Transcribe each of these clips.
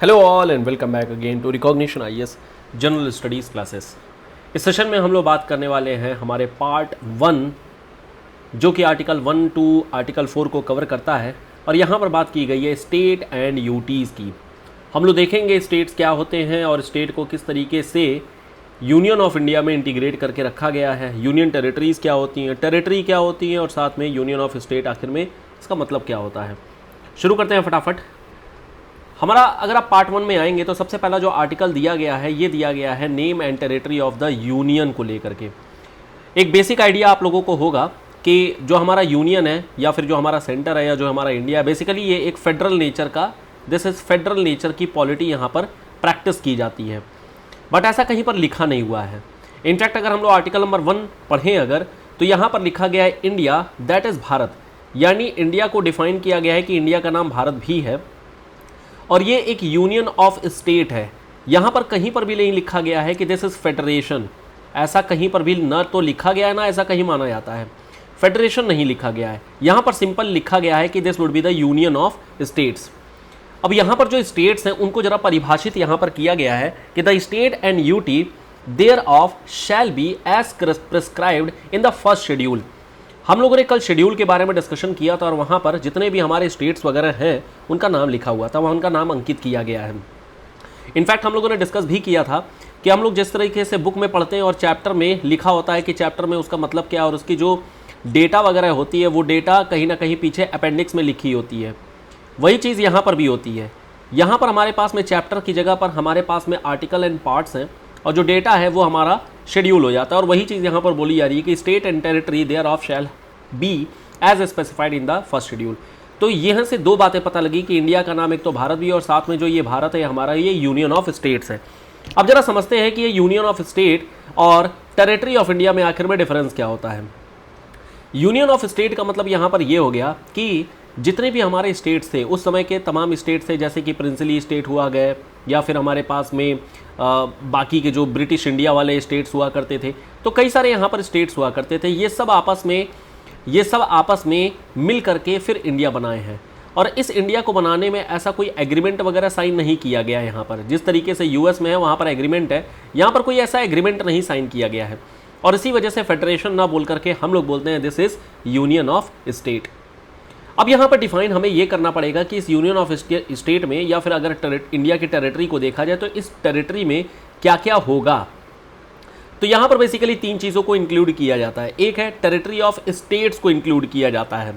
Hello all and welcome back again to recognition IAS general studies classes. इस session में हम लोग बात करने वाले हैं हमारे पार्ट 1 जो कि आर्टिकल 1 टू आर्टिकल 4 को कवर करता है। और यहाँ पर बात की गई है स्टेट एंड यूटीज़ की। हम लोग देखेंगे स्टेट्स क्या होते हैं और स्टेट को किस तरीके से यूनियन ऑफ इंडिया में इंटीग्रेट करके रखा गया है। यूनियन टेरिटरीज़ क्या होती हैं, टेरिटरी क्या होती हैं और साथ में यूनियन ऑफ स्टेट आखिर में इसका मतलब क्या होता है। शुरू करते हैं फटाफट। हमारा अगर आप पार्ट 1 में आएंगे तो सबसे पहला जो आर्टिकल दिया गया है ये दिया गया है name and territory of the union को लेकर के। एक बेसिक आइडिया आप लोगों को होगा कि जो हमारा यूनियन है या फिर जो हमारा सेंटर है या जो हमारा इंडिया है, बेसिकली ये एक फेडरल नेचर का दिस इज फेडरल नेचर की पॉलिटी यहाँ पर प्रैक्टिस की जाती है। बट ऐसा कहीं पर लिखा नहीं हुआ है। इनफैक्ट अगर हम लोग आर्टिकल नंबर 1 पढ़ें अगर तो यहाँ पर लिखा गया है इंडिया दैट इज़ भारत, यानी इंडिया को डिफाइन किया गया है कि इंडिया का नाम भारत भी है और ये एक यूनियन ऑफ स्टेट है। यहाँ पर कहीं पर भी नहीं लिखा गया है कि दिस इज़ फेडरेशन, ऐसा कहीं पर भी न तो लिखा गया है ना ऐसा कहीं माना जाता है। फेडरेशन नहीं लिखा गया है, यहाँ पर सिंपल लिखा गया है कि this would be the union of states. अब यहाँ पर जो स्टेट्स हैं उनको जरा परिभाषित यहाँ पर किया गया है कि the state and UT thereof shall be as prescribed in the first schedule. हम लोगों ने कल शेड्यूल के बारे में डिस्कशन किया था और वहाँ पर जितने भी हमारे स्टेट्स वगैरह हैं उनका नाम लिखा हुआ था, वहाँ उनका नाम अंकित किया गया है। इनफैक्ट हम लोगों ने डिस्कस भी किया था कि हम लोग जिस तरीके से बुक में पढ़ते हैं और चैप्टर में लिखा होता है कि चैप्टर में उसका मतलब क्या और उसकी जो डेटा वगैरह होती है वो डेटा कहीं ना कहीं पीछे अपेंडिक्स में लिखी होती है। वही चीज़ यहाँ पर भी होती है। यहाँ पर हमारे पास में चैप्टर की जगह पर हमारे पास में आर्टिकल एंड पार्ट्स हैं और जो डेटा है वो हमारा शेड्यूल हो जाता है। और वही चीज़ यहाँ पर बोली जा रही है कि state and territory thereof shall be as specified in the first schedule. तो यहाँ से दो बातें पता लगी कि इंडिया का नाम एक तो भारत भी और साथ में जो ये भारत है हमारा ये यूनियन ऑफ स्टेट्स है। अब जरा समझते हैं कि ये यूनियन ऑफ स्टेट और टेरिटरी ऑफ इंडिया में आखिर में डिफरेंस क्या होता है। यूनियन ऑफ स्टेट का मतलब यहाँ पर ये हो गया कि जितने भी हमारे स्टेट्स थे उस समय के तमाम स्टेट्स थे, जैसे कि प्रिंसली स्टेट हुआ गए या फिर हमारे पास में बाकी के जो ब्रिटिश इंडिया वाले स्टेट्स हुआ करते थे, तो कई सारे यहाँ पर स्टेट्स हुआ करते थे। ये सब आपस में मिल करके फिर इंडिया बनाए हैं। और इस इंडिया को बनाने में ऐसा कोई एग्रीमेंट वगैरह साइन नहीं किया गया है। यहाँ पर जिस तरीके से यूएस में है वहाँ पर एग्रीमेंट है, यहाँ पर कोई ऐसा एग्रीमेंट नहीं साइन किया गया है। और इसी वजह से फेडरेशन ना बोल करके हम लोग बोलते हैं this is union of state. अब यहाँ पर डिफाइन हमें ये करना पड़ेगा कि इस यूनियन ऑफ स्टेट में या फिर अगर इंडिया की टेरिटरी को देखा जाए तो इस टेरिटरी में क्या क्या होगा। तो यहाँ पर बेसिकली 3 चीज़ों को इंक्लूड किया जाता है। एक है टेरिटरी ऑफ स्टेट्स को इंक्लूड किया जाता है,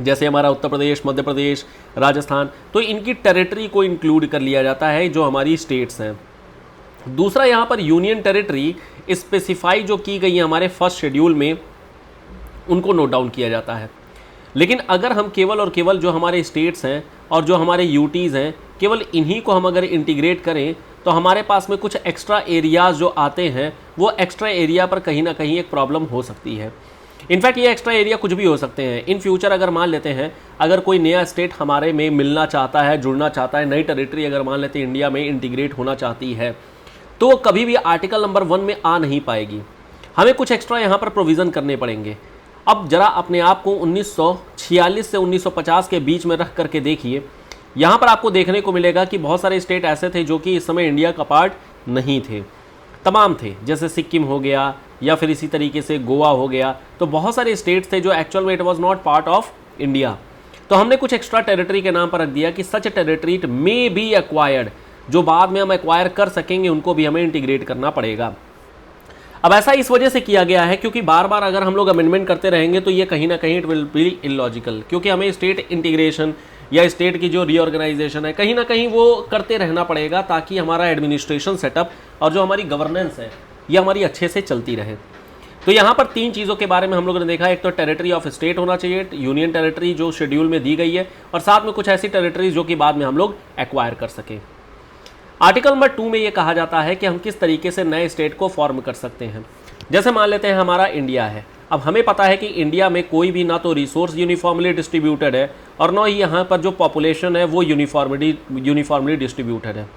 जैसे हमारा उत्तर प्रदेश, मध्य प्रदेश, राजस्थान, तो इनकी टेरिटरी को इंक्लूड कर लिया जाता है जो हमारी स्टेट्स हैं। दूसरा यहाँ पर यूनियन टेरिटरी स्पेसिफाई जो की गई है हमारे फर्स्ट शेड्यूल में उनको नोट डाउन किया जाता है। लेकिन अगर हम केवल और केवल जो हमारे स्टेट्स हैं और जो हमारे यूटीज़ हैं केवल इन्हीं को हम अगर इंटीग्रेट करें तो हमारे पास में कुछ एक्स्ट्रा एरियाज़ जो आते हैं वो एक्स्ट्रा एरिया पर कहीं ना कहीं एक प्रॉब्लम हो सकती है। इनफैक्ट ये एक्स्ट्रा एरिया कुछ भी हो सकते हैं। इन फ्यूचर अगर मान लेते हैं अगर कोई नया स्टेट हमारे में मिलना चाहता है, जुड़ना चाहता है, नई टेरिटरी अगर मान लेते हैं इंडिया में इंटीग्रेट होना चाहती है तो वो कभी भी आर्टिकल नंबर 1 में आ नहीं पाएगी। हमें कुछ एक्स्ट्रा यहाँ पर प्रोविज़न करने पड़ेंगे। अब जरा अपने आप को 1946 से 1950 के बीच में रख करके देखिए, यहाँ पर आपको देखने को मिलेगा कि बहुत सारे स्टेट ऐसे थे जो कि इस समय इंडिया का पार्ट नहीं थे, तमाम थे, जैसे सिक्किम हो गया या फिर इसी तरीके से गोवा हो गया। तो बहुत सारे स्टेट्स थे जो एक्चुअल में it was not part of India. तो हमने कुछ एक्स्ट्रा टेरिटरी के नाम पर रख दिया कि such territory it may be acquired, जो बाद में हम एक्वायर कर सकेंगे उनको भी हमें इंटीग्रेट करना पड़ेगा। अब ऐसा इस वजह से किया गया है क्योंकि बार बार अगर हम लोग अमेंडमेंट करते रहेंगे तो ये कहीं ना कहीं इट विल बी इलॉजिकल, क्योंकि हमें स्टेट इंटीग्रेशन या स्टेट की जो रीऑर्गेनाइजेशन है कहीं ना कहीं वो करते रहना पड़ेगा ताकि हमारा एडमिनिस्ट्रेशन सेटअप और जो हमारी गवर्नेंस है ये हमारी अच्छे से चलती रहे। तो यहाँ पर 3 चीज़ों के बारे में हम लोगों ने देखा। एक तो टेरिटरी ऑफ स्टेट होना चाहिए, यूनियन टेरिटरी जो शेड्यूल में दी गई है, और साथ में कुछ ऐसी टेरिटरीज जो कि बाद में हम लोग एक्वायर कर सकें। आर्टिकल नंबर 2 में ये कहा जाता है कि हम किस तरीके से नए स्टेट को फॉर्म कर सकते हैं। जैसे मान लेते हैं हमारा इंडिया है। अब हमें पता है कि इंडिया में कोई भी ना तो रिसोर्स यूनिफॉर्मली डिस्ट्रीब्यूटेड है और ना ही यहाँ पर जो पॉपुलेशन है वो यूनिफॉर्मली डिस्ट्रीब्यूटेड है।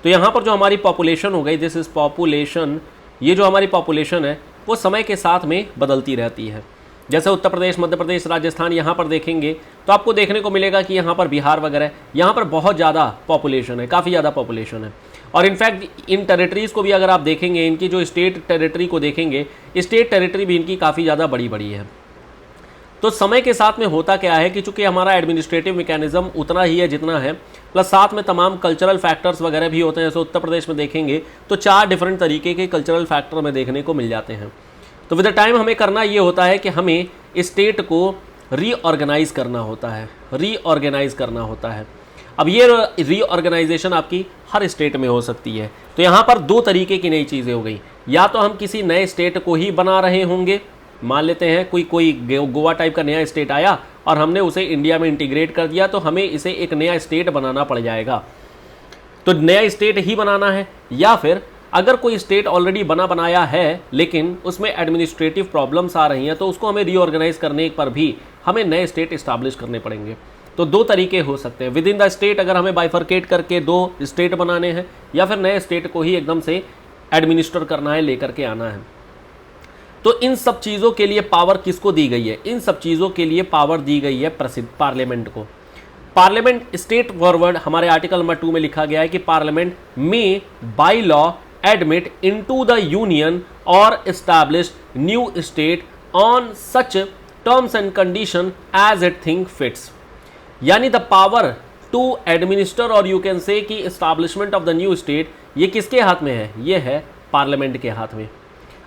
तो यहाँ पर जो हमारी पॉपुलेशन हो गई दिस इज पॉपुलेशन, ये जो हमारी पॉपुलेशन है वो समय के साथ में बदलती रहती है। जैसे उत्तर प्रदेश, मध्य प्रदेश, राजस्थान, यहाँ पर देखेंगे तो आपको देखने को मिलेगा कि यहाँ पर बिहार वगैरह, यहाँ पर बहुत ज़्यादा पॉपुलेशन है, काफ़ी ज़्यादा पॉपुलेशन है। और इनफैक्ट इन टेरिटरीज़ को भी अगर आप देखेंगे, इनकी जो स्टेट टेरिटरी को देखेंगे, स्टेट टेरिटरी भी इनकी काफ़ी ज़्यादा बड़ी बड़ी है। तो समय के साथ में होता क्या है कि चूंकि हमारा एडमिनिस्ट्रेटिव मैकेनिज्म उतना ही है जितना है, प्लस साथ में तमाम कल्चरल फैक्टर्स वगैरह भी होते हैं। जैसे उत्तर प्रदेश में देखेंगे तो 4 डिफरेंट तरीके के कल्चरल फैक्टर हमें देखने को मिल जाते हैं। तो विद द टाइम हमें करना ये होता है कि हमें स्टेट को रीऑर्गेनाइज करना होता है, रीऑर्गेनाइज करना होता है। अब ये रीऑर्गेनाइजेशन आपकी हर स्टेट में हो सकती है। तो यहाँ पर 2 तरीके की नई चीज़ें हो गई, या तो हम किसी नए स्टेट को ही बना रहे होंगे, मान लेते हैं कोई गोवा टाइप का नया स्टेट आया और हमने उसे इंडिया में इंटीग्रेट कर दिया, तो हमें इसे एक नया स्टेट बनाना पड़ जाएगा। तो नया स्टेट ही बनाना है, या फिर अगर कोई स्टेट ऑलरेडी बनाया है लेकिन उसमें एडमिनिस्ट्रेटिव प्रॉब्लम्स आ रही हैं, तो उसको हमें रीऑर्गेनाइज करने पर भी हमें नए स्टेट इस्टाब्लिश करने पड़ेंगे। तो 2 तरीके हो सकते हैं। विद इन द स्टेट अगर हमें बाइफरकेट करके 2 स्टेट बनाने हैं, या फिर नए स्टेट को ही एकदम से एडमिनिस्टर करना है, लेकर के आना है। तो इन सब चीज़ों के लिए पावर किसको दी गई है? इन सब चीज़ों के लिए पावर दी गई है प्रसिद्ध पार्लियामेंट को। पार्लियामेंट स्टेट फॉरवर्ड हमारे आर्टिकल नंबर 2 में लिखा गया है कि पार्लियामेंट में by law admit into the union और establish new state on such terms and condition as it think fits. यानी द पावर टू एडमिनिस्टर और यू कैन से कि establishment of the new state, ये किसके हाथ में है? ये है पार्लियामेंट के हाथ में।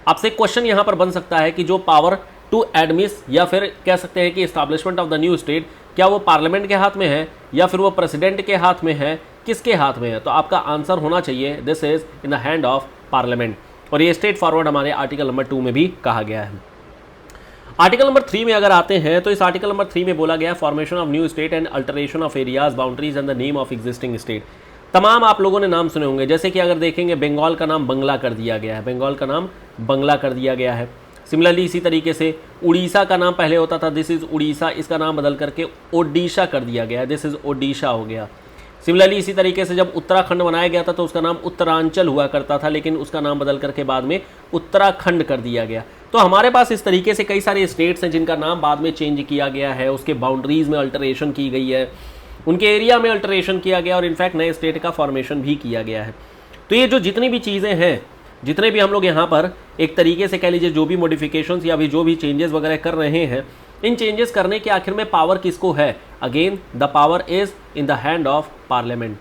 आपसे क्वेश्चन यहां पर बन सकता है कि जो पावर टू एडमिस या फिर कह सकते हैं कि establishment of the new state, क्या वो पार्लियामेंट के हाथ में है या फिर वो प्रेसिडेंट के हाथ में है, किसके हाथ में है? तो आपका आंसर होना चाहिए this is in the hand of parliament. और ये स्ट्रेट फॉरवर्ड हमारे आर्टिकल नंबर 2 में भी कहा गया है। आर्टिकल नंबर 3 में अगर आते हैं तो इस आर्टिकल नंबर 3 में बोला गया formation of new state and alteration of areas boundaries and the name of existing state. तमाम आप लोगों ने नाम सुने होंगे, जैसे कि अगर देखेंगे बंगाल का नाम बंगला कर दिया गया है, बंगाल का नाम बंगला कर दिया गया है। सिमिलरली इसी तरीके से उड़ीसा का नाम पहले होता था दिस इज़ उड़ीसा, इसका नाम बदल करके ओडिशा कर दिया गया है, दिस इज़ ओडिशा हो गया। सिमिलरली इसी तरीके से जब उत्तराखंड बनाया गया था तो उसका नाम उत्तरांचल हुआ करता था, लेकिन उसका नाम बदल करके बाद में उत्तराखंड कर दिया गया। तो हमारे पास इस तरीके से कई सारे स्टेट्स हैं जिनका नाम बाद में चेंज किया गया है, उसके बाउंड्रीज में अल्टरेशन की गई है, उनके एरिया में अल्टरेशन किया गया और इनफैक्ट नए स्टेट का फॉर्मेशन भी किया गया है। तो ये जो जितनी भी चीज़ें हैं, जितने भी हम लोग यहाँ पर एक तरीके से कह लीजिए जो भी मॉडिफिकेशंस या भी जो भी चेंजेस वगैरह कर रहे हैं, इन चेंजेस करने के आखिर में पावर किसको है? Again the power is in the hand of parliament.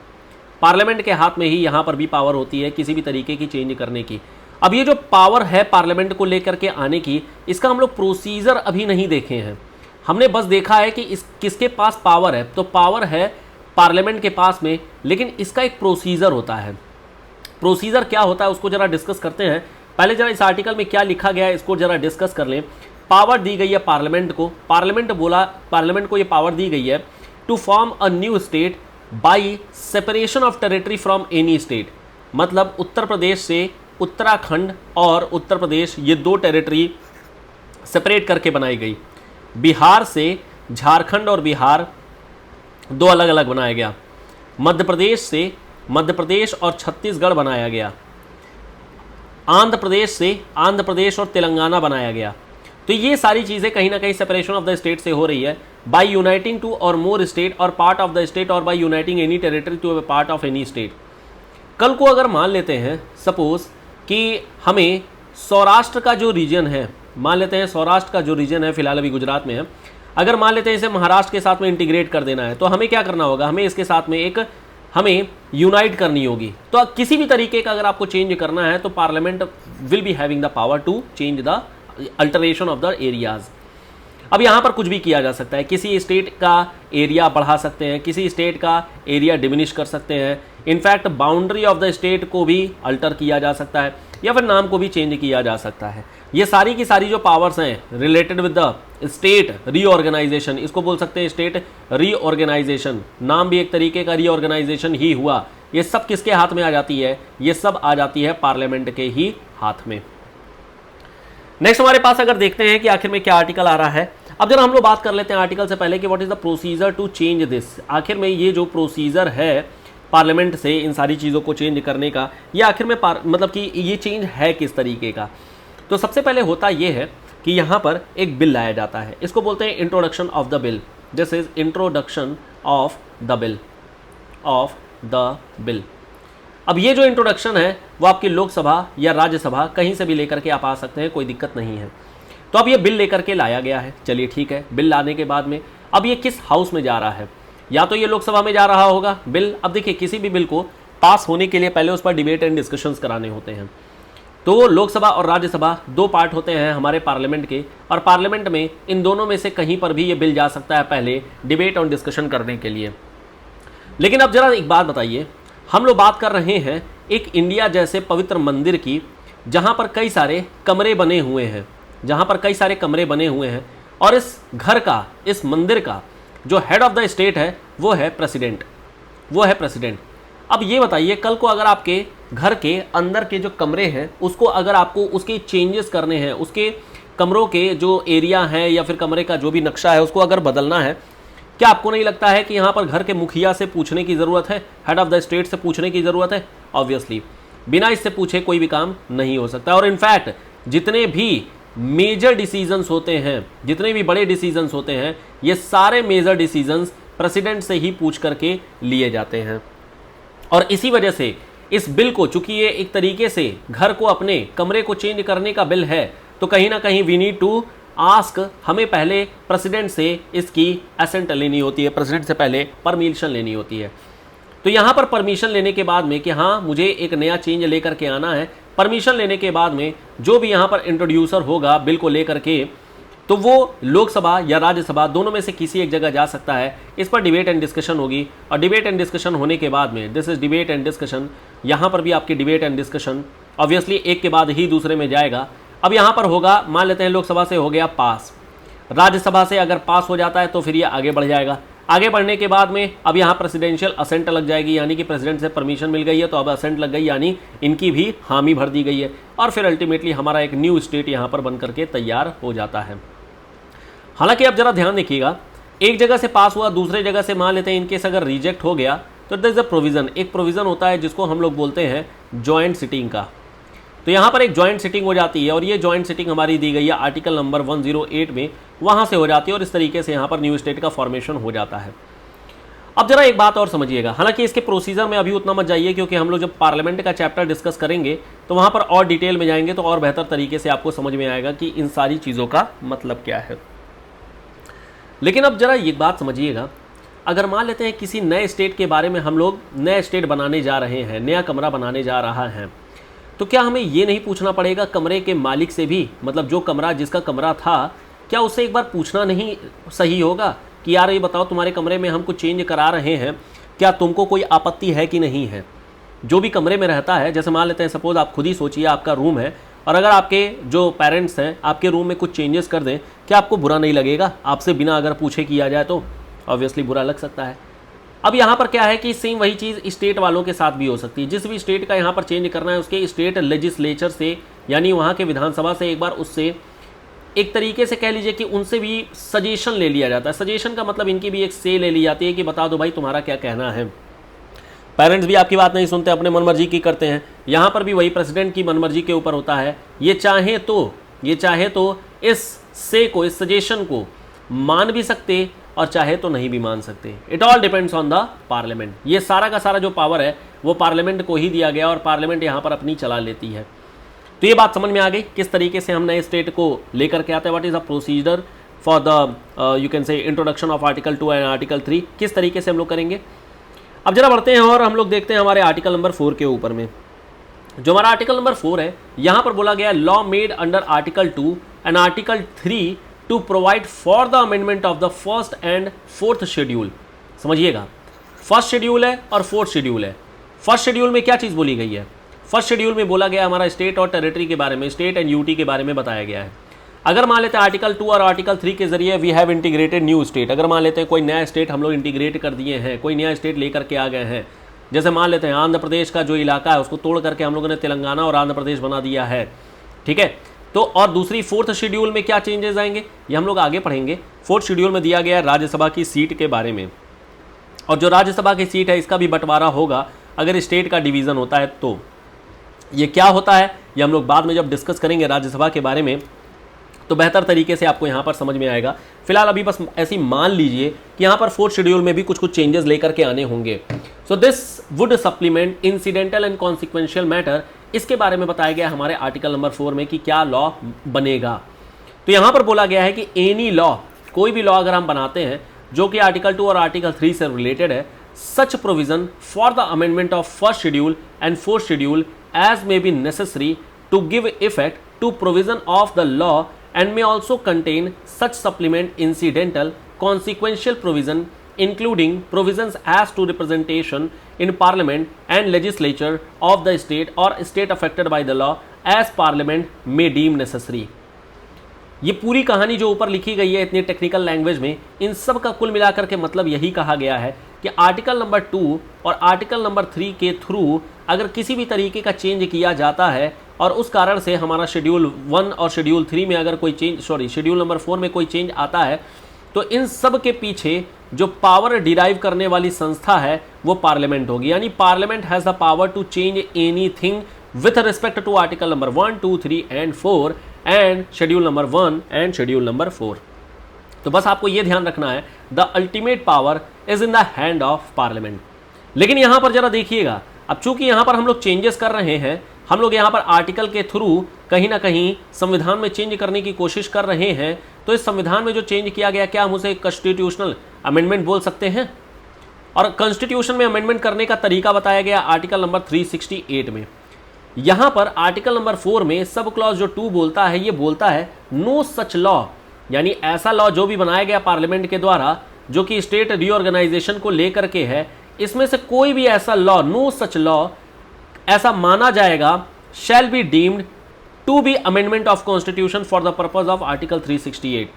Parliament के हाथ में ही यहाँ पर भी पावर होती है किसी भी तरीके की चेंज करने की। अब ये जो पावर है पार्लियामेंट को लेकर के आने की, इसका हम लोग प्रोसीजर अभी नहीं देखे हैं। हमने बस देखा है कि इस किसके पास पावर है, तो पावर है पार्लियामेंट के पास में, लेकिन इसका एक प्रोसीजर होता है। प्रोसीजर क्या होता है उसको जरा डिस्कस करते हैं। पहले जरा इस आर्टिकल में क्या लिखा गया है इसको जरा डिस्कस कर लें। पावर दी गई है पार्लियामेंट को, पार्लियामेंट को ये पावर दी गई है to form a new state by separation of territory from any state. मतलब उत्तर प्रदेश से उत्तराखंड और उत्तर प्रदेश ये 2 टेरिटरी सेपरेट करके बनाई गई। बिहार से झारखंड और बिहार 2 अलग अलग बनाया गया। मध्य प्रदेश से मध्य प्रदेश और छत्तीसगढ़ बनाया गया। आंध्र प्रदेश से आंध्र प्रदेश और तेलंगाना बनाया गया। तो ये सारी चीज़ें कहीं ना कहीं सेपरेशन ऑफ द स्टेट से हो रही है bye uniting two or more state or part of the state or by uniting any territory to a part of any state. कल को अगर मान लेते हैं सपोज कि हमें सौराष्ट्र का जो रीजन है, मान लेते हैं सौराष्ट्र का जो रीजन है फिलहाल अभी गुजरात में है, अगर मान लेते हैं इसे महाराष्ट्र के साथ में इंटीग्रेट कर देना है, तो हमें क्या करना होगा? हमें इसके साथ में हमें यूनाइट करनी होगी। तो किसी भी तरीके का अगर आपको चेंज करना है तो parliament will be having the power to change the alteration of the areas. अब यहाँ पर कुछ भी किया जा सकता है, किसी स्टेट का एरिया बढ़ा सकते हैं, किसी स्टेट का एरिया डिमिनिश कर सकते हैं, in fact boundary of the state को भी अल्टर किया जा सकता है या फिर नाम को भी चेंज किया जा सकता है। ये सारी की सारी जो पावर्स हैं related with the state reorganization, इसको बोल सकते हैं स्टेट रीऑर्गेनाइजेशन, नाम भी एक तरीके का रीऑर्गेनाइजेशन ही हुआ। ये सब किसके हाथ में आ जाती है? ये सब आ जाती है पार्लियामेंट के ही हाथ में। नेक्स्ट हमारे पास अगर देखते हैं कि आखिर में क्या आर्टिकल आ रहा है, अब जरा हम लोग बात कर लेते हैं आर्टिकल से पहले कि what is the procedure to change this. आखिर में ये जो प्रोसीजर है पार्लियामेंट से इन सारी चीज़ों को चेंज करने का, ये आखिर में मतलब कि ये चेंज है किस तरीके का। तो सबसे पहले होता ये है कि यहाँ पर एक बिल लाया जाता है, इसको बोलते हैं introduction of the bill. This is introduction of the bill. अब ये जो इंट्रोडक्शन है वो आपकी लोकसभा या राज्यसभा कहीं से भी लेकर के आप आ सकते हैं, कोई दिक्कत नहीं है। तो अब ये बिल लेकर के लाया गया है, चलिए ठीक है। बिल लाने के बाद में अब ये किस हाउस में जा रहा है, या तो ये लोकसभा में जा रहा होगा बिल। अब देखिए किसी भी बिल को पास होने के लिए पहले उस पर डिबेट एंड डिस्कशंस कराने होते हैं। तो लोकसभा और राज्यसभा दो पार्ट होते हैं हमारे पार्लियामेंट के, और पार्लियामेंट में इन दोनों में से कहीं पर भी ये बिल जा सकता है पहले डिबेट और डिस्कशन करने के लिए। लेकिन अब जरा एक बात बताइए, हम लोग बात कर रहे हैं एक इंडिया जैसे पवित्र मंदिर की, जहाँ पर कई सारे कमरे बने हुए हैं, और इस घर का, इस मंदिर का जो हेड ऑफ द स्टेट है वो है प्रेसिडेंट। अब ये बताइए, कल को अगर आपके घर के अंदर के जो कमरे हैं उसको अगर आपको उसके चेंजेस करने हैं, उसके कमरों के जो एरिया है या फिर कमरे का जो भी नक्शा है उसको अगर बदलना है, क्या आपको नहीं लगता है कि यहाँ पर घर के मुखिया से पूछने की ज़रूरत है, हेड ऑफ द स्टेट से पूछने की ज़रूरत है? ऑब्वियसली बिना इससे पूछे कोई भी काम नहीं हो सकता। और इनफैक्ट जितने भी मेजर डिसीजंस होते हैं, जितने भी बड़े डिसीजंस होते हैं, ये सारे मेजर डिसीजंस प्रेसिडेंट से ही पूछ करके लिए जाते हैं। और इसी वजह से इस बिल को, चूंकि ये एक तरीके से घर को, अपने कमरे को चेंज करने का बिल है, तो कहीं ना कहीं वी नीड टू आस्क, हमें पहले प्रेसिडेंट से इसकी असेंट लेनी होती है, प्रेसिडेंट से पहले परमिशन लेनी होती है। तो यहाँ पर परमिशन लेने के बाद में कि हाँ मुझे एक नया चेंज लेकर के आना है, परमिशन लेने के बाद में जो भी यहाँ पर इंट्रोड्यूसर होगा बिल को लेकर के, तो वो लोकसभा या राज्यसभा दोनों में से किसी एक जगह जा सकता है। इस पर डिबेट एंड डिस्कशन होगी, और डिबेट एंड डिस्कशन होने के बाद में, this is debate and discussion, यहाँ पर भी आपकी डिबेट एंड डिस्कशन ऑब्वियसली एक के बाद ही दूसरे में जाएगा। अब यहाँ पर होगा, मान लेते हैं लोकसभा से हो गया पास, राज्यसभा से अगर पास हो जाता है तो फिर ये आगे बढ़ जाएगा। आगे बढ़ने के बाद में अब यहाँ प्रेसिडेंशियल असेंट लग जाएगी, यानी कि प्रेसिडेंट से परमिशन मिल गई है तो अब असेंट लग गई, यानी इनकी भी हामी भर दी गई है, और फिर अल्टीमेटली हमारा एक न्यू स्टेट यहाँ पर बन करके तैयार हो जाता है। हालांकि अब जरा ध्यान देखिएगा, एक जगह से पास हुआ, दूसरे जगह से मान लेते हैं इनकेस अगर रिजेक्ट हो गया, तो देयर इज अ प्रोविजन, एक प्रोविजन होता है जिसको हम लोग बोलते हैं जॉइंट सिटिंग का। तो यहाँ पर एक जॉइंट सिटिंग हो जाती है, और ये जॉइंट सिटिंग हमारी दी गई है आर्टिकल नंबर 108 में, वहाँ से हो जाती है, और इस तरीके से यहाँ पर न्यू स्टेट का फॉर्मेशन हो जाता है। अब जरा एक बात और समझिएगा, हालांकि इसके प्रोसीजर में अभी उतना मत जाइए, क्योंकि हम लोग जब पार्लियामेंट का चैप्टर डिस्कस करेंगे तो वहाँ पर और डिटेल में जाएंगे, तो और बेहतर तरीके से आपको समझ में आएगा कि इन सारी चीज़ों का मतलब क्या है। लेकिन अब जरा ये बात समझिएगा, अगर मान लेते हैं किसी नए स्टेट के बारे में हम लोग नया स्टेट बनाने जा रहे हैं, नया कमरा बनाने जा रहा है, तो क्या हमें ये नहीं पूछना पड़ेगा कमरे के मालिक से भी, मतलब जो कमरा, जिसका कमरा था, क्या उससे एक बार पूछना नहीं सही होगा कि यार ये बताओ तुम्हारे कमरे में हम कुछ चेंज करा रहे हैं, क्या तुमको कोई आपत्ति है कि नहीं है? जो भी कमरे में रहता है, जैसे मान लेते हैं सपोज आप खुद ही सोचिए आपका रूम है, और अगर आपके जो पेरेंट्स हैं आपके रूम में कुछ चेंजेस कर दें, क्या आपको बुरा नहीं लगेगा? आपसे बिना अगर पूछे किया जाए तो ऑब्वियसली बुरा लग सकता है। अब यहाँ पर क्या है कि सेम वही चीज़ स्टेट वालों के साथ भी हो सकती है। जिस भी स्टेट का यहाँ पर चेंज करना है उसके स्टेट लेजिस्लेचर से, यानी वहाँ के विधानसभा से एक बार उससे एक तरीके से कह लीजिए कि उनसे भी सजेशन ले लिया जाता है। सजेशन का मतलब इनकी भी एक से ले ली जाती है कि बता दो भाई तुम्हारा क्या कहना है। पेरेंट्स भी आपकी बात नहीं सुनते, अपने मनमर्जी की करते हैं। यहाँ पर भी वही प्रेसिडेंट की मनमर्जी के ऊपर होता है। ये चाहे तो इस से को, इस सजेशन को मान भी सकते और चाहे तो नहीं भी मान सकते। It all depends on the parliament. ये सारा का सारा जो पावर है वो पार्लियामेंट को ही दिया गया, और पार्लियामेंट यहाँ पर अपनी चला लेती है। तो ये बात समझ में आ गई किस तरीके से हम नए स्टेट को लेकर के आते हैं। What is the procedure for the you can से introduction of article 2 and article 3, किस तरीके से हम लोग करेंगे। अब जरा बढ़ते हैं और हम लोग देखते हैं हमारे आर्टिकल नंबर 4 के ऊपर में। जो हमारा आर्टिकल नंबर 4 है, यहाँ पर बोला गया law made under article 2 and article 3 to provide for the amendment of the first and fourth schedule. समझिएगा, फर्स्ट शेड्यूल है और फोर्थ शेड्यूल है। फर्स्ट शेड्यूल में क्या चीज़ बोली गई है? फर्स्ट शेड्यूल में बोला गया हमारा स्टेट और टेरिटरी के बारे में, स्टेट एंड यूटी के बारे में बताया गया है। अगर मान लेते हैं आर्टिकल 2 और आर्टिकल 3 के जरिए we have integrated new state, अगर मान लेते हैं कोई नया स्टेट हम लोग इंटीग्रेट कर दिए हैं, कोई नया स्टेट लेकर के आ गए हैं, जैसे मान लेते हैं आंध्र प्रदेश का जो इलाका है उसको तोड़ करके हम लोगों ने तेलंगाना और आंध्र प्रदेश बना दिया है, ठीक है। तो और दूसरी फोर्थ शेड्यूल में क्या चेंजेस आएंगे ये हम लोग आगे पढ़ेंगे। फोर्थ शेड्यूल में दिया गया है राज्यसभा की सीट के बारे में, और जो राज्यसभा की सीट है इसका भी बंटवारा होगा अगर स्टेट का डिवीज़न होता है तो। ये क्या होता है ये हम लोग बाद में जब डिस्कस करेंगे राज्यसभा के बारे में, तो बेहतर तरीके से आपको यहाँ पर समझ में आएगा। फिलहाल अभी बस ऐसी मान लीजिए कि यहाँ पर 4th शेड्यूल में भी कुछ कुछ चेंजेस लेकर के आने होंगे। So this would supplement incidental and consequential matter, इसके बारे में बताया गया हमारे आर्टिकल नंबर 4 में कि क्या लॉ बनेगा। तो यहाँ पर बोला गया है कि एनी लॉ, कोई भी लॉ अगर हम बनाते हैं जो कि आर्टिकल 2 और आर्टिकल 3 से रिलेटेड है, such provision for the amendment of 1st schedule and 4th schedule as may be necessary to give effect to provision of the law and may also contain such supplement incidental consequential provision including provisions as to representation in parliament and legislature of the state or state affected by the law as parliament may deem necessary। ये पूरी कहानी जो ऊपर लिखी गई है इतनी technical language में, इन सब का कुल मिलाकर के मतलब यही कहा गया है कि आर्टिकल नंबर 2 और आर्टिकल नंबर 3 के थ्रू अगर किसी भी तरीके का चेंज किया जाता है और उस कारण से हमारा शेड्यूल 1 और शेड्यूल 3 में अगर कोई चेंज, शेड्यूल नंबर 4 में कोई चेंज आता है, तो इन सब के पीछे जो पावर डिराइव करने वाली संस्था है वो पार्लियामेंट होगी। यानी parliament has the power to change anything with respect to article number 1, 2, 3 and 4 and schedule number 1 and schedule number 4। तो बस आपको ये ध्यान रखना है, the ultimate power is in the hand of parliament. लेकिन यहां पर जरा देखिएगा, अब चूंकि यहां पर हम लोग चेंजेस कर रहे हैं, हम लोग यहाँ पर आर्टिकल के थ्रू कहीं ना कहीं संविधान में चेंज करने की कोशिश कर रहे हैं, तो इस संविधान में जो चेंज किया गया, क्या हम उसे कॉन्स्टिट्यूशनल अमेंडमेंट बोल सकते हैं? और कॉन्स्टिट्यूशन में अमेंडमेंट करने का तरीका बताया गया आर्टिकल नंबर 368 में। यहाँ पर आर्टिकल नंबर 4 में सब क्लॉज जो 2 बोलता है, ये बोलता है नो सच लॉ, यानी ऐसा लॉ जो भी बनाया गया पार्लियामेंट के द्वारा जो कि स्टेट रीऑर्गेनाइजेशन को लेकर के है, इसमें से कोई भी ऐसा लॉ, नो सच लॉ, ऐसा माना जाएगा shall be deemed to be amendment of constitution for the purpose of article 368।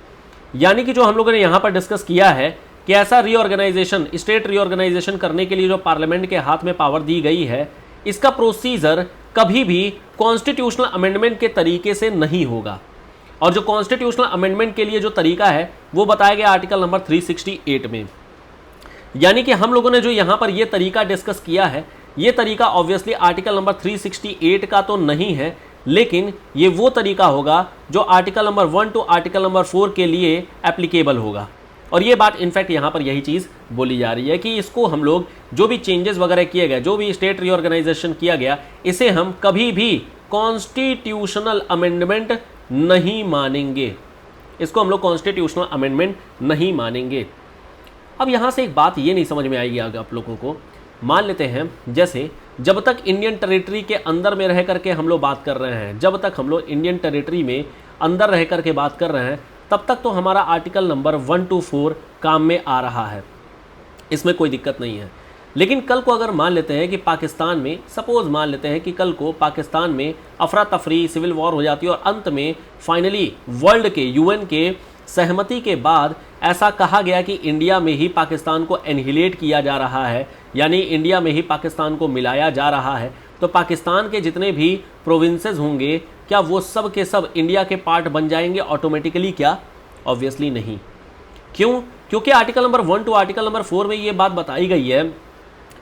यानी कि जो हम लोगों ने यहां पर डिस्कस किया है कि ऐसा रीऑर्गेनाइजेशन, स्टेट रीऑर्गेनाइजेशन करने के लिए जो पार्लियामेंट के हाथ में पावर दी गई है, इसका प्रोसीजर कभी भी कॉन्स्टिट्यूशनल अमेंडमेंट के तरीके से नहीं होगा। और जो कॉन्स्टिट्यूशनल अमेंडमेंट के लिए जो तरीका है वो बताया गया आर्टिकल नंबर 368 में। यानी कि हम लोगों ने जो यहां पर ये तरीका डिस्कस किया है, ये तरीका ऑब्वियसली आर्टिकल नंबर 368 का तो नहीं है, लेकिन ये वो तरीका होगा जो article number 1 to article number 4 के लिए एप्लीकेबल होगा। और ये बात इनफैक्ट यहाँ पर यही चीज़ बोली जा रही है कि इसको हम लोग जो भी चेंजेस वगैरह किए गए, जो भी स्टेट रीऑर्गेनाइजेशन किया गया, इसे हम कभी भी कॉन्स्टिट्यूशनल अमेंडमेंट नहीं मानेंगे। इसको हम लोग कॉन्स्टिट्यूशनल अमेंडमेंट नहीं मानेंगे। अब यहाँ से एक बात ये नहीं समझ में आएगी आप लोगों को, मान लेते हैं जैसे जब तक इंडियन टेरिटरी के अंदर में रह करके हम लोग बात कर रहे हैं, जब तक हम लोग इंडियन टेरिटरी में अंदर रह करके बात कर रहे हैं, तब तक तो हमारा आर्टिकल नंबर 1 to 4 काम में आ रहा है, इसमें कोई दिक्कत नहीं है। लेकिन कल को अगर मान लेते हैं कि पाकिस्तान में, सपोज मान लेते हैं कि कल को पाकिस्तान में अफरा तफरी, सिविल वॉर हो जाती है और अंत में फाइनली वर्ल्ड के, यूएन के सहमति के बाद ऐसा कहा गया कि इंडिया में ही पाकिस्तान को एनहिलेट किया जा रहा है, यानी इंडिया में ही पाकिस्तान को मिलाया जा रहा है, तो पाकिस्तान के जितने भी प्रोविंसेस होंगे, क्या वो सब के सब इंडिया के पार्ट बन जाएंगे ऑटोमेटिकली? क्या? ऑब्वियसली नहीं। क्यों? क्योंकि article number 1 to article number 4 में ये बात बताई गई है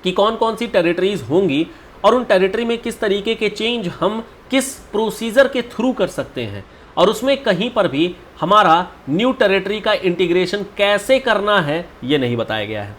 कि कौन कौन सी टेरिटरीज होंगी और उन टेरिटरी में किस तरीके के चेंज हम किस प्रोसीजर के थ्रू कर सकते हैं, और उसमें कहीं पर भी हमारा न्यू टेरिटरी का इंटीग्रेशन कैसे करना है ये नहीं बताया गया है।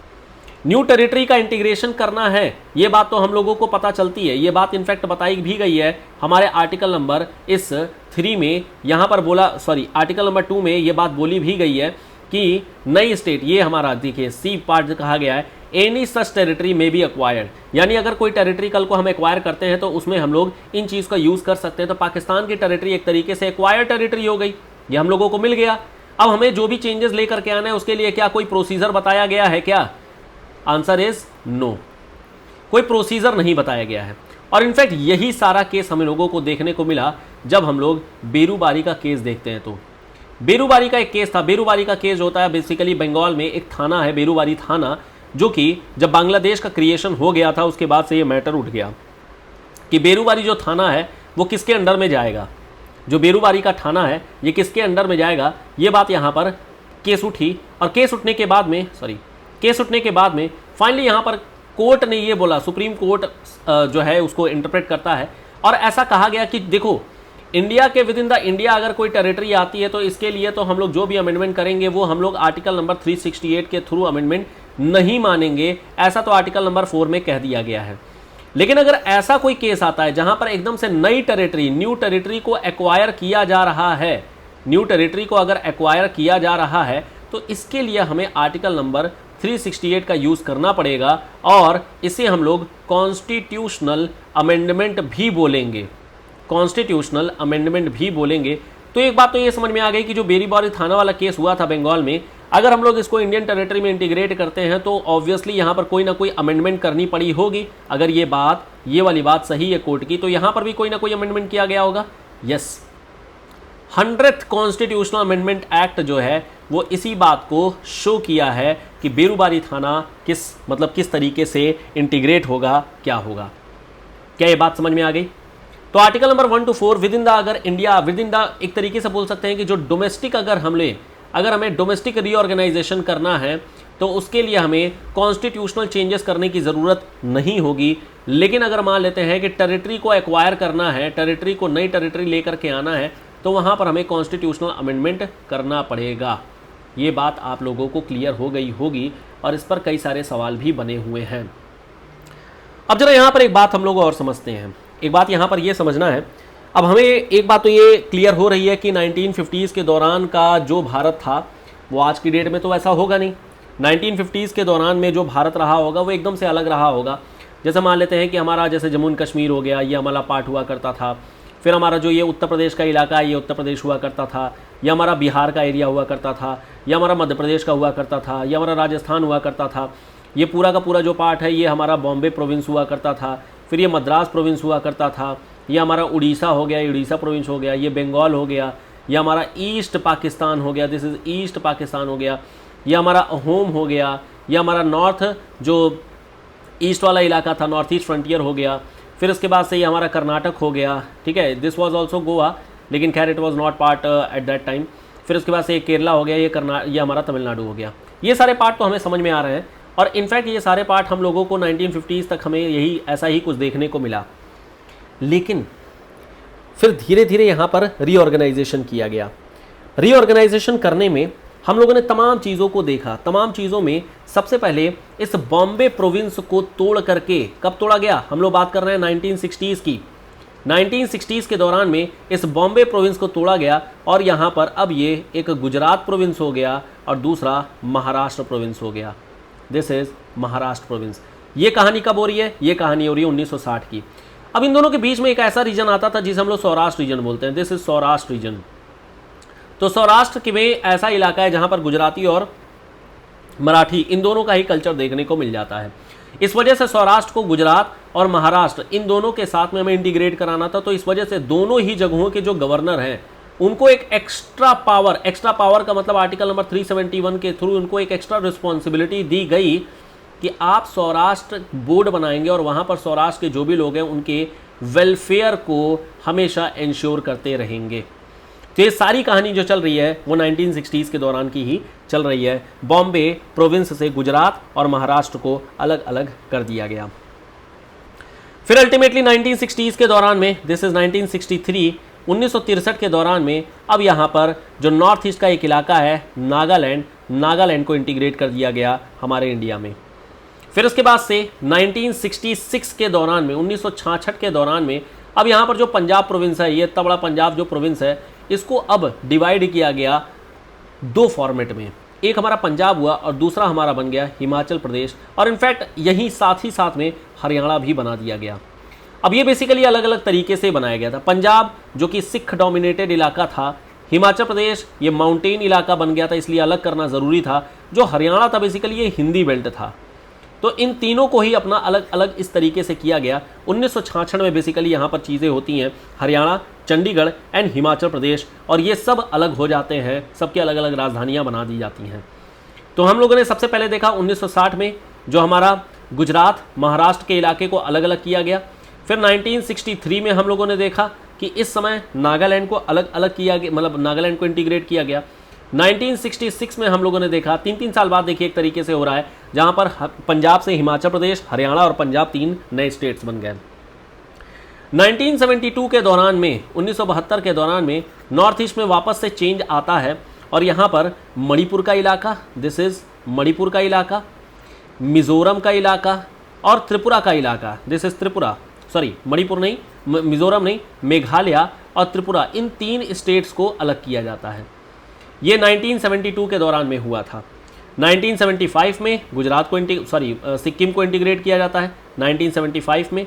न्यू टेरिटरी का इंटीग्रेशन करना है ये बात तो हम लोगों को पता चलती है, ये बात इनफैक्ट बताई भी गई है हमारे आर्टिकल नंबर इस 3 में, यहाँ पर बोला, सॉरी आर्टिकल नंबर 2 में ये बात बोली भी गई है कि नई स्टेट, ये हमारा देखिए सी पार्ट कहा गया है, एनी सच टेरिटरी में बी एक्वायर्ड, यानी अगर कोई टेरिटरी कल को हम एक्वायर करते हैं तो उसमें हम लोग इन चीज़ का यूज़ कर सकते हैं। तो पाकिस्तान की टेरिटरी एक तरीके से एक्वायर्ड टेरिटरी हो गई, ये हम लोगों को मिल गया। अब हमें जो भी चेंजेस लेकर के आना है उसके लिए क्या कोई प्रोसीजर बताया गया है क्या? आंसर इज नो, कोई प्रोसीजर नहीं बताया गया है। और इनफैक्ट यही सारा केस हम लोगों को देखने को मिला जब हम लोग बेरूबारी का केस देखते हैं। तो बेरूबारी का एक केस था, बेरूबारी का केस होता है बेसिकली बंगाल में एक थाना है बेरूबारी थाना, जो कि जब बांग्लादेश का क्रिएशन हो गया था उसके बाद से ये मैटर उठ गया कि बेरूबारी जो थाना है वो किसके अंडर में जाएगा, जो बेरूबारी का थाना है ये किसके अंडर में जाएगा, ये बात यहाँ पर केस उठी। और केस उठने के बाद में फाइनली यहाँ पर कोर्ट ने ये बोला, सुप्रीम कोर्ट जो है उसको इंटरप्रेट करता है और ऐसा कहा गया कि देखो इंडिया के विद इन द इंडिया अगर कोई टेरिटरी आती है तो इसके लिए तो हम लोग जो भी अमेंडमेंट करेंगे वो हम लोग आर्टिकल नंबर 368 के थ्रू अमेंडमेंट नहीं मानेंगे, ऐसा तो आर्टिकल नंबर 4 में कह दिया गया है। लेकिन अगर ऐसा कोई केस आता है जहां पर एकदम से नई टेरिटरी, न्यू टेरिटरी को एक्वायर किया जा रहा है, न्यू टेरिटरी को अगर एक्वायर किया जा रहा है तो इसके लिए हमें आर्टिकल नंबर 368 का यूज करना पड़ेगा और इसे हम लोग कॉन्स्टिट्यूशनल अमेंडमेंट भी बोलेंगे, कॉन्स्टिट्यूशनल अमेंडमेंट भी बोलेंगे। तो एक बात तो ये समझ में आ गई कि जो बेरीबारी थाना वाला केस हुआ था बंगाल में, अगर हम लोग इसको इंडियन टेरिटरी में इंटीग्रेट करते हैं तो ऑब्वियसली यहाँ पर कोई ना कोई अमेंडमेंट करनी पड़ी होगी। अगर ये वाली बात सही है कोर्ट की, तो यहाँ पर भी कोई ना कोई अमेंडमेंट किया गया होगा। Yes, 100th constitutional amendment act जो है वो इसी बात को शो किया है कि बेरूबारी थाना किस तरीके से इंटीग्रेट होगा, क्या होगा। क्या ये बात समझ में आ गई? तो article number 1 to 4 with in the, अगर इंडिया विद इन द, एक तरीके से बोल सकते हैं कि जो डोमेस्टिक अगर हमें डोमेस्टिक रीऑर्गेनाइजेशन करना है तो उसके लिए हमें कॉन्स्टिट्यूशनल चेंजेस करने की ज़रूरत नहीं होगी। लेकिन अगर मान लेते हैं कि टेरिटरी को एक्वायर करना है, टेरिटरी को नई टेरिटरी लेकर के आना है, तो वहाँ पर हमें कॉन्स्टिट्यूशनल अमेंडमेंट करना पड़ेगा। ये बात आप लोगों को क्लियर हो गई होगी और इस पर कई सारे सवाल भी बने हुए हैं। अब जरा यहाँ पर एक बात हम लोग और समझते हैं। एक बात यहाँ पर ये समझना है, अब हमें एक बात तो ये क्लियर हो रही है कि 1950s के दौरान का जो भारत था वो आज की डेट में तो ऐसा होगा नहीं। 1950s के दौरान में जो भारत रहा होगा वो एकदम से अलग रहा होगा। जैसे मान लेते हैं कि हमारा जैसे जम्मू एंड कश्मीर हो गया, ये हमारा पार्ट हुआ करता था। फिर हमारा जो ये उत्तर प्रदेश का इलाका है ये उत्तर प्रदेश हुआ करता था, या हमारा बिहार का एरिया हुआ करता था, या हमारा मध्य प्रदेश का हुआ करता था, या हमारा राजस्थान हुआ करता था। ये पूरा का पूरा जो पार्ट है ये हमारा बॉम्बे प्रोविंस हुआ करता था। फिर ये मद्रास प्रोविंस हुआ करता था। ये हमारा उड़ीसा हो गया, उड़ीसा प्रोविंस हो गया। ये बंगाल हो गया। ये हमारा ईस्ट पाकिस्तान हो गया, दिस इज़ ईस्ट पाकिस्तान हो गया। ये हमारा अहोम हो गया। ये हमारा नॉर्थ जो ईस्ट वाला इलाका था, नॉर्थ ईस्ट फ्रंटियर हो गया। फिर उसके बाद से ये हमारा कर्नाटक हो गया, ठीक है। दिस वाज आल्सो गोवा, लेकिन खैर it was not part at that time. फिर उसके बाद से ये केरला हो गया, ये हमारा तमिलनाडु हो गया। ये सारे पार्ट तो हमें समझ में आ रहे हैं और इनफैक्ट ये सारे पार्ट हम लोगों को 1950s तक हमें यही ऐसा ही कुछ देखने को मिला। लेकिन फिर धीरे धीरे यहाँ पर रीऑर्गेनाइजेशन किया गया। रीऑर्गेनाइजेशन करने में हम लोगों ने तमाम चीज़ों को देखा। तमाम चीज़ों में सबसे पहले इस बॉम्बे प्रोविंस को तोड़ करके, कब तोड़ा गया, हम लोग बात कर रहे हैं 1960s की। 1960s के दौरान में इस बॉम्बे प्रोविंस को तोड़ा गया और यहाँ पर अब ये एक गुजरात प्रोविंस हो गया और दूसरा महाराष्ट्र प्रोविंस हो गया। This is Maharashtra province. ये कहानी कब हो रही है? ये कहानी हो रही है 1960 की। अब इन दोनों के बीच में एक ऐसा रीजन आता था जिसे हम लोग सौराष्ट्र रीजन बोलते हैं। This is Saurashtra region. तो सौराष्ट्र के में ऐसा इलाका है जहां पर गुजराती और मराठी इन दोनों का ही कल्चर देखने को मिल जाता है। इस वजह से सौराष्ट्र को गुजरात और महाराष्ट्र इन दोनों के साथ में हमें इंटीग्रेट कराना था। तो इस वजह से दोनों ही जगहों के जो गवर्नर हैं उनको एक एक्स्ट्रा पावर का मतलब आर्टिकल नंबर 371 के थ्रू उनको एक एक्स्ट्रा रिस्पॉन्सिबिलिटी दी गई कि आप सौराष्ट्र बोर्ड बनाएंगे और वहाँ पर सौराष्ट्र के जो भी लोग हैं उनके वेलफेयर को हमेशा इंश्योर करते रहेंगे। तो ये सारी कहानी जो चल रही है वो 1960s के दौरान की ही चल रही है। बॉम्बे प्रोविंस से गुजरात और महाराष्ट्र को अलग अलग कर दिया गया। फिर अल्टीमेटली 1960s के दौरान में, दिस इज 1963, 1963 के दौरान में अब यहाँ पर जो नॉर्थ ईस्ट का एक इलाका है नागालैंड को इंटीग्रेट कर दिया गया हमारे इंडिया में। फिर उसके बाद से 1966 के दौरान में, 1966 के दौरान में अब यहाँ पर जो पंजाब प्रोविंस है, ये इतना बड़ा पंजाब जो प्रोविंस है, इसको अब डिवाइड किया गया दो फॉर्मेट में। एक हमारा पंजाब हुआ और दूसरा हमारा बन गया हिमाचल प्रदेश, और इनफैक्ट यही साथ ही साथ में हरियाणा भी बना दिया गया। अब ये बेसिकली अलग अलग तरीके से बनाया गया था। पंजाब जो कि सिख डोमिनेटेड इलाका था, हिमाचल प्रदेश ये माउंटेन इलाका बन गया था, इसलिए अलग करना ज़रूरी था। जो हरियाणा था बेसिकली ये हिंदी बेल्ट था। तो इन तीनों को ही अपना अलग अलग इस तरीके से किया गया। 1966 में बेसिकली यहाँ पर चीज़ें होती हैं, हरियाणा, चंडीगढ़ एंड हिमाचल प्रदेश, और ये सब अलग हो जाते हैं, सबकी अलग अलग राजधानियाँ बना दी जाती हैं। तो हम लोगों ने सबसे पहले देखा 1960 में जो हमारा गुजरात महाराष्ट्र के इलाके को अलग अलग किया गया। फिर 1963 में हम लोगों ने देखा कि इस समय नागालैंड को अलग अलग किया गया, मतलब नागालैंड को इंटीग्रेट किया गया। 1966 में हम लोगों ने देखा, 3 साल बाद देखिए एक तरीके से हो रहा है, जहां पर पंजाब से हिमाचल प्रदेश, हरियाणा और पंजाब 3 नए स्टेट्स बन गए। 1972 के दौरान में 1972 के दौरान में नॉर्थ ईस्ट में वापस से चेंज आता है और यहाँ पर मणिपुर का इलाका, दिस इज मणिपुर का इलाका, मिजोरम का इलाका और त्रिपुरा का इलाका, this is Tripura, sorry Manipur नहीं, मिजोरम नहीं, मेघालय और त्रिपुरा, इन 3 स्टेट्स को अलग किया जाता है। ये 1972 के दौरान में हुआ था। 1975 में गुजरात को सिक्किम को इंटीग्रेट किया जाता है। 1975 में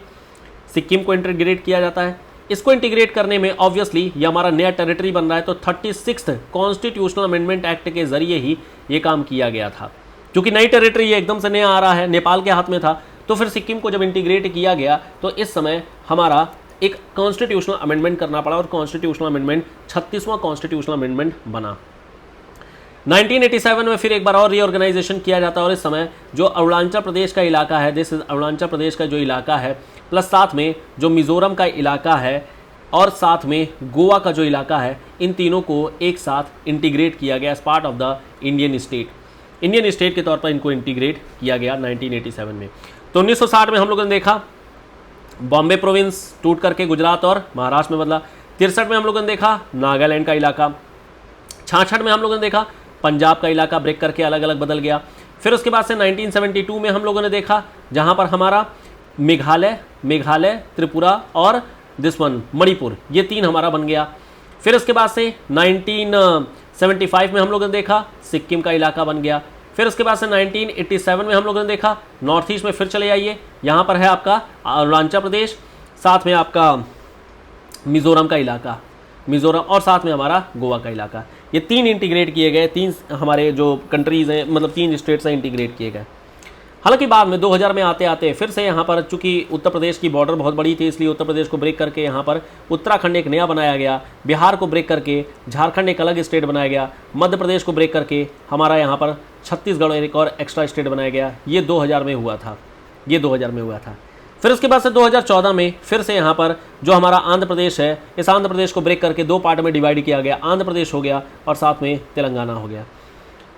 सिक्किम को इंटीग्रेट किया जाता है। इसको इंटीग्रेट करने में ऑब्वियसली ये हमारा नया टेरिटरी बन रहा है, तो 36th कॉन्स्टिट्यूशनल अमेंडमेंट एक्ट के जरिए ही ये काम किया गया था। क्योंकि नई टेरिटरी ये एकदम से नया आ रहा है, नेपाल के हाथ में था, तो फिर सिक्किम को जब इंटीग्रेट किया गया तो इस समय हमारा एक कॉन्स्टिट्यूशनल अमेंडमेंट करना पड़ा और कॉन्स्टिट्यूशनल अमेंडमेंट 36वां कॉन्स्टिट्यूशनल अमेंडमेंट बना। 1987 में फिर एक बार और रीऑर्गेनाइजेशन किया जाता है और इस समय जो अरुणाचल प्रदेश का इलाका है, दिस इज अरुणाचल प्रदेश का जो इलाका है, प्लस साथ में जो मिजोरम का इलाका है और साथ में गोवा का जो इलाका है, इन तीनों को एक साथ इंटीग्रेट किया गया as part of the Indian state के तौर पर इनको इंटीग्रेट किया गया 1987 में। तो 1960 में हम लोगों ने देखा बॉम्बे प्रोविंस टूट करके गुजरात और महाराष्ट्र में बदला। 63 में हम लोगों ने देखा नागालैंड का इलाका। 66 में हम लोगों ने देखा पंजाब का इलाका ब्रेक करके अलग अलग बदल गया। फिर उसके बाद से 1972 में हम लोगों ने देखा जहां पर हमारा मेघालय, त्रिपुरा और दिस वन मणिपुर, ये 3 हमारा बन गया। फिर उसके बाद से 1975 में हम लोगों ने देखा सिक्किम का इलाका बन गया। फिर उसके बाद से 1987 में हम लोगों ने देखा नॉर्थ ईस्ट में फिर चले आइए, यहाँ पर है आपका अरुणाचल प्रदेश, साथ में आपका मिजोरम का इलाका, मिजोरम और साथ में हमारा गोवा का इलाका। ये 3 इंटीग्रेट किए गए, 3 हमारे जो कंट्रीज़ हैं, मतलब 3 स्टेट्स हैं, इंटीग्रेट किए गए। हालांकि बाद में 2000 में आते आते फिर से यहाँ पर चूंकि उत्तर प्रदेश की बॉर्डर बहुत बड़ी थी, इसलिए उत्तर प्रदेश को ब्रेक करके यहाँ पर उत्तराखंड एक नया बनाया गया, बिहार को ब्रेक करके झारखंड एक अलग स्टेट बनाया गया, मध्य प्रदेश को ब्रेक करके हमारा यहाँ पर छत्तीसगढ़ एक और एक्स्ट्रा स्टेट बनाया गया। ये 2000 में हुआ था, ये 2000 में हुआ था। फिर उसके बाद से 2014 में फिर से यहाँ पर जो हमारा आंध्र प्रदेश है, इस आंध्र प्रदेश को ब्रेक करके 2 पार्ट में डिवाइड किया गया, आंध्र प्रदेश हो गया और साथ में तेलंगाना हो गया।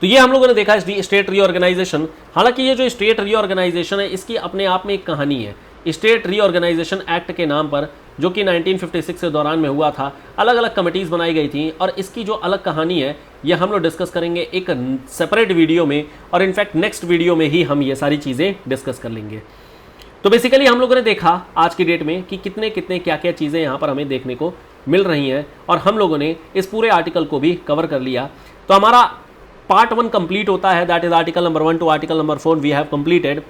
तो ये हम लोगों ने देखा स्टेट रीऑर्गेनाइजेशन। हालांकि ये जो स्टेट रीऑर्गेनाइजेशन है इसकी अपने आप में एक कहानी है। स्टेट रीऑर्गेनाइजेशन एक्ट के नाम पर जो कि 1956 के दौरान में हुआ था, अलग अलग कमिटीज़ बनाई गई थी और इसकी जो अलग कहानी है ये हम लोग डिस्कस करेंगे एक सेपरेट वीडियो में, और इनफैक्ट नेक्स्ट वीडियो में ही हम ये सारी चीज़ें डिस्कस कर लेंगे। तो बेसिकली हम लोगों ने देखा आज की डेट में कि कितने क्या क्या चीज़ें यहाँ पर हमें देखने को मिल रही हैं और हम लोगों ने इस पूरे आर्टिकल को भी कवर कर लिया। तो हमारा पार्ट 1 कंप्लीट होता है, that is article number 1 to article number 4 we have completed.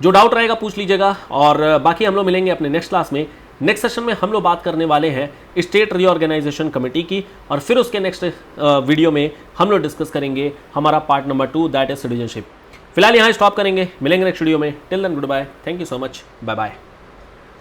जो डाउट रहेगा पूछ लीजिएगा और बाकी हम लोग मिलेंगे अपने नेक्स्ट क्लास में। नेक्स्ट सेशन में हम लोग बात करने वाले हैं स्टेट रीऑर्गेनाइजेशन कमेटी की और फिर उसके नेक्स्ट वीडियो में हम लोग डिस्कस करेंगे हमारा part number 2 that is citizenship. फिलहाल यहाँ स्टॉप करेंगे, मिलेंगे नेक्स्ट वीडियो में। Till then goodbye, thank you so much, bye bye.